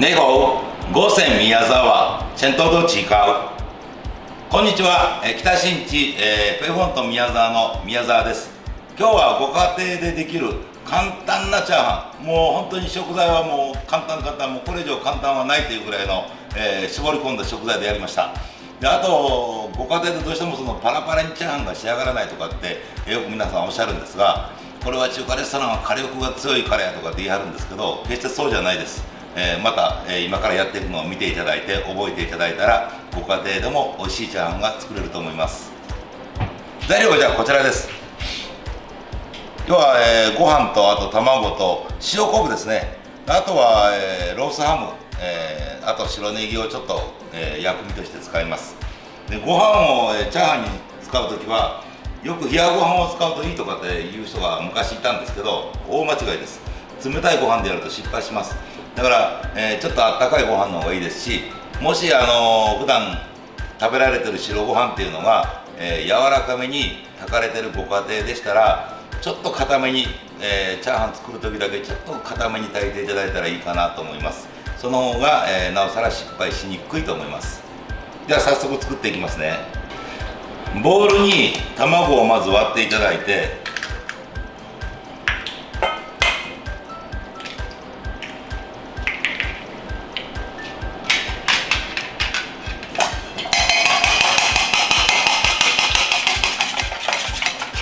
你好、五線宮沢、チェントドチーカウ。こんにちは、北新地、ペフォント宮沢の宮沢です。今日はご家庭でできる簡単なチャーハン、もう本当に食材はもう簡単、もうこれ以上簡単はないというぐらいの、絞り込んだ食材でやりました。であと、ご家庭でどうしてもそのパラパラにチャーハンが仕上がらないとかって、よく皆さんおっしゃるんですが、これは中華レストランは火力が強いからやとかって言い張るんですけど、決してそうじゃないです。また、今からやっていくのを見ていただいて覚えていただいたら、ご家庭でも美味しいチャーハンが作れると思います。材料はじゃあこちらです。要は、ご飯とあと卵と塩昆布ですね。あとは、ロースハム、あと白ネギをちょっと、薬味として使います。でご飯を、チャーハンに使うときはよく冷やご飯を使うといいとかっていう人が昔いたんですけど、大間違いです。冷たいご飯でやると失敗します。だから、ちょっとあったかいご飯の方がいいですし、もし普段食べられてる白ご飯っていうのが、柔らかめに炊かれてるご家庭でしたら、ちょっと固めに、チャーハン作る時だけちょっと固めに炊いていただいたらいいかなと思います。その方が、なおさら失敗しにくいと思います。では早速作っていきますね。ボウルに卵をまず割っていただいて、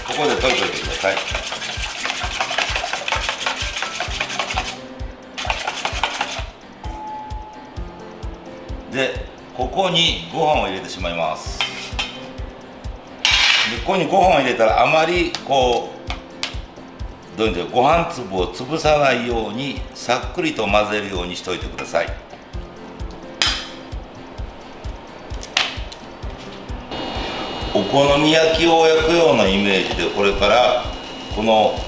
ここで溶いておいてください。でここにご飯を入れてしまいます。でここにご飯を入れたら、あまりこうどういうんでしょう、ご飯粒を潰さないようにさっくりと混ぜるようにしておいてください。お好み焼きを焼くようなイメージで、これからこの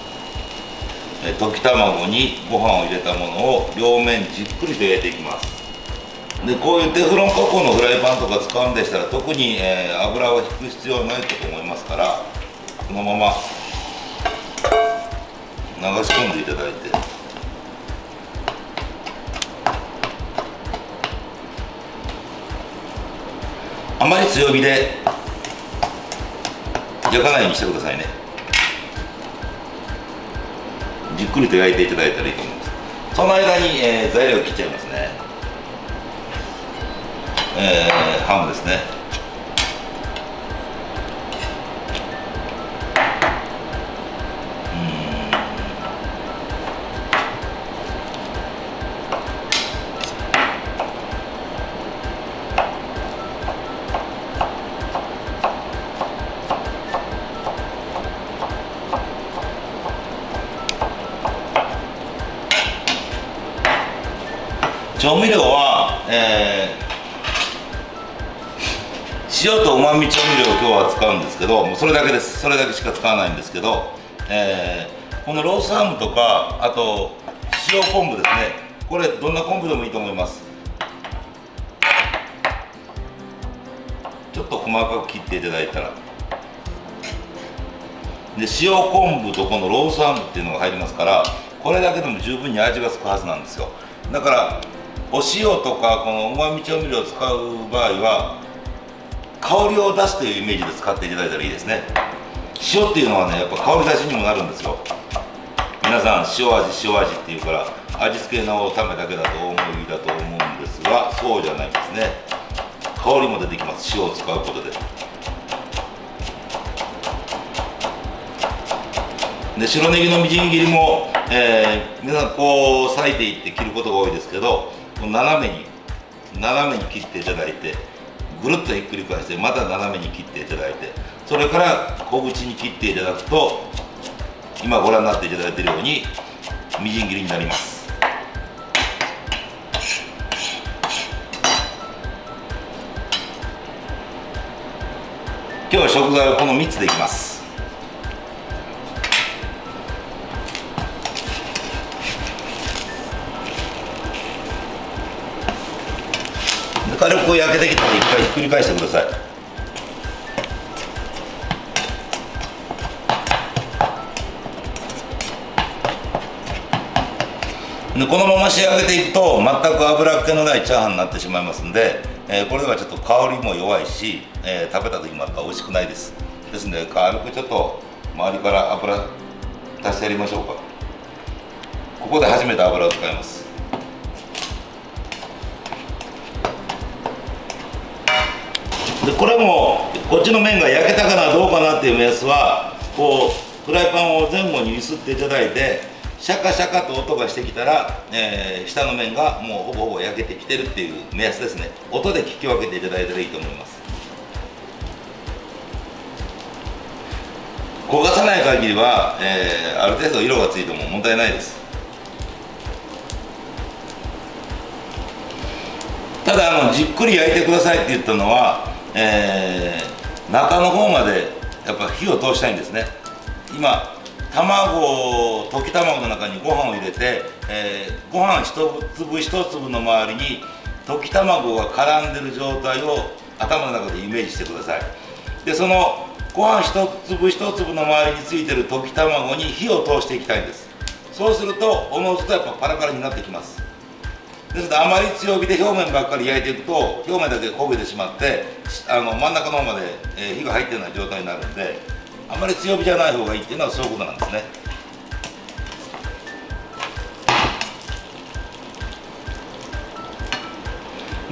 溶き卵にご飯を入れたものを両面じっくりと焼いていきます。でこういうテフロン加工のフライパンとか使うんでしたら、特に、油を引く必要はないと思いますから、このまま流し込んでいただいて、あまり強火で焼かないようにしてくださいね。じっくりと焼いていただいたらいいと思います。その間に、材料を切っちゃいますね。ハムですね。調味料は、塩とうまみ調味料を今日は使うんですけど、もうそれだけです。それだけしか使わないんですけど、このロースハムとか、あと塩昆布ですね。これどんな昆布でもいいと思います。ちょっと細かく切っていただいたら、で塩昆布とこのロースハムっていうのが入りますから、これだけでも十分に味がつくはずなんですよ。だからお塩とかこのうまみ調味料を使う場合は、香りを出すというイメージで使っていただいたらいいですね。塩っていうのはね、やっぱ香り出しにもなるんですよ。皆さん塩味っていうから味付けのためだけだとお思いだと思うんですが、そうじゃないですね。香りも出てきます、塩を使うことで。で白ネギのみじん切りも、皆さんこう裂いていって切ることが多いですけど、斜めに切っていただいて、ぐるっとひっくり返して、また斜めに切っていただいて、それから小口に切っていただくと、今ご覧になっていただいているようにみじん切りになります。今日は食材はこの3つでいきます。軽く焼けてきたら一回ひっくり返してください。でこのまま仕上げていくと全く脂っ気のないチャーハンになってしまいますんで、これではちょっと香りも弱いし、食べた時もやっぱ美味しくないです。ですので軽くちょっと周りから油足してやりましょうか。ここで初めて油を使います。でこれもこっちの面が焼けたかなどうかなっていう目安は、こうフライパンを前後に揺すっていただいて、シャカシャカと音がしてきたら、下の面がもうほぼほぼ焼けてきてるっていう目安ですね。音で聞き分けていただいたらいいと思います。焦がさない限りは、ある程度色がついても問題ないです。ただじっくり焼いてくださいって言ったのは、中の方までやっぱ火を通したいんですね。今溶き卵の中にご飯を入れて、ご飯一粒一粒の周りに溶き卵が絡んでる状態を頭の中でイメージしてください。でそのご飯一粒一粒の周りについてる溶き卵に火を通していきたいんです。そうするとおのずとやっぱパラパラになってきます。ですのであまり強火で表面ばっかり焼いていくと表面だけ焦げてしまって真ん中の方まで、火が入っているような状態になるので、あまり強火じゃない方がいいっていうのはそういうことなんですね。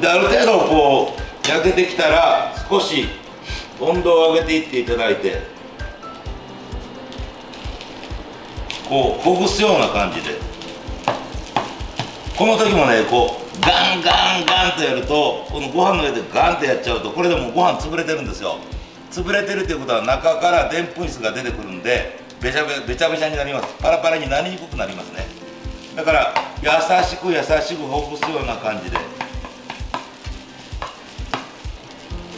である程度こう焼けてきたら少し温度を上げていっていただいて、こうほぐすような感じで、この時もねこうガンガンガンとやると、このご飯の上でガンとやっちゃうとこれでもうご飯潰れてるんですよ。潰れてるっていうことは中からでんぷん質が出てくるんでべちゃべちゃになります。パラパラになりにくくなりますね。だから優しく優しくほぐすような感じで、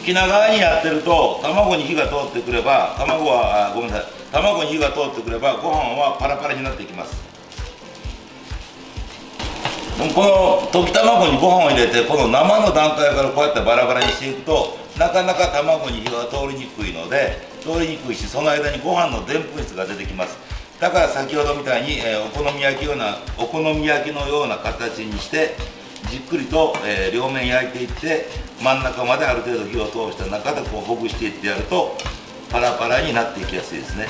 気長にやってると卵に火が通ってくれば卵に火が通ってくればご飯はパラパラになっていきます。でもこの溶き卵にご飯を入れてこの生の段階からこうやってバラバラにしていくとなかなか卵に火が通りにくいので、通りにくいし、その間にご飯のでんぷん質が出てきます。だから先ほどみたいに、お好み焼きのような形にしてじっくりと、両面焼いていって真ん中まである程度火を通した中でこうほぐしていってやるとパラパラになっていきやすいですね。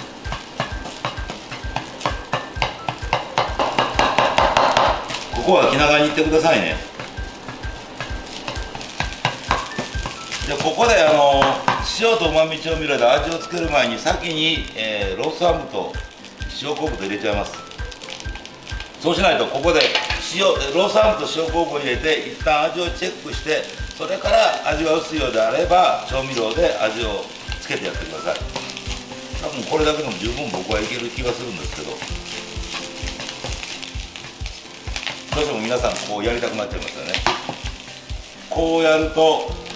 ここは気長にいってくださいね。でここで塩とうまみ調味料で味をつける前に先に、ロースハムと塩昆布と入れちゃいます。そうしないとここでロースハムと塩昆布を入れて一旦味をチェックして、それから味が薄いようであれば調味料で味をつけてやってください。多分これだけでも十分僕はいける気がするんですけど、どうしても皆さんこうやりたくなっちゃいますよね。こうやると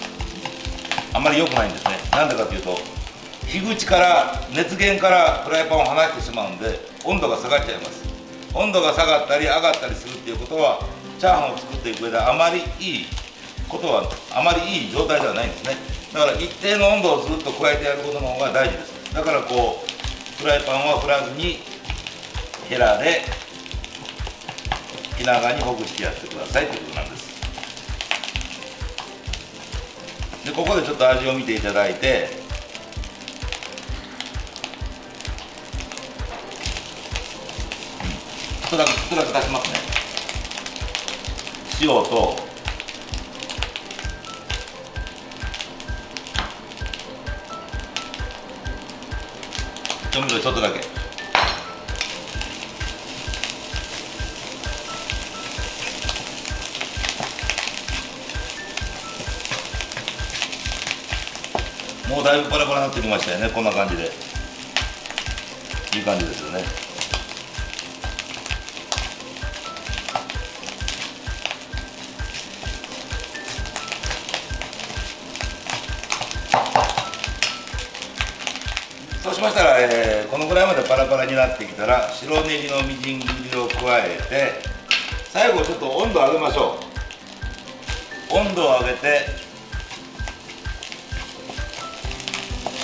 あんまり良くないんですね。なんでかというと火口から熱源からフライパンを離してしまうんで温度が下がっちゃいます。温度が下がったり上がったりするっていうことはチャーハンを作っていく上であまりいい状態ではないんですね。だから一定の温度をずっと加えてやることの方が大事です。だからこうフライパンは振らずにヘラで気長にほぐしてやってくださいということなんです。でここでちょっと味を見ていただいて、ちょっとだけ足しますね。塩と調味料ちょっとだけ。もうだいぶパラパラになってきましたよね。こんな感じでいい感じですよね。そうしましたら、このぐらいまでパラパラになってきたら白ネギのみじん切りを加えて、最後ちょっと温度を上げましょう。温度を上げて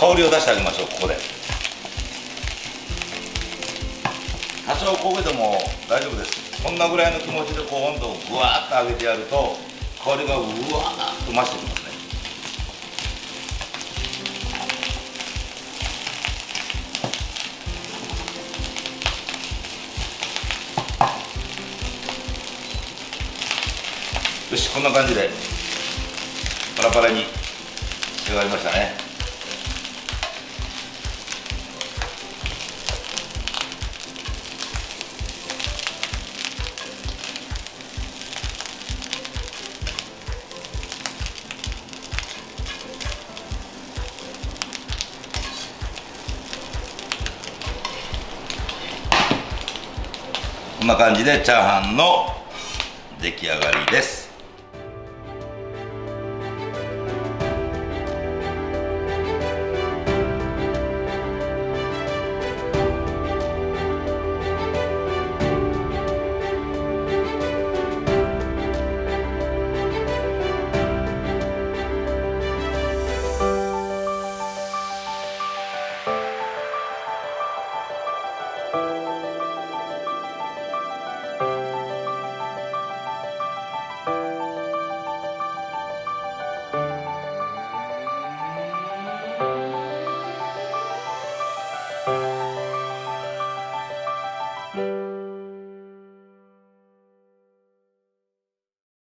香りを出してあげましょう。ここで多少焦げても大丈夫です。こんなぐらいの気持ちでこう温度をぐわーっと上げてやると香りがうわーっと増してきますね。よし、こんな感じでパラパラに仕上がりましたね。こんな感じでチャーハンの出来上がりです。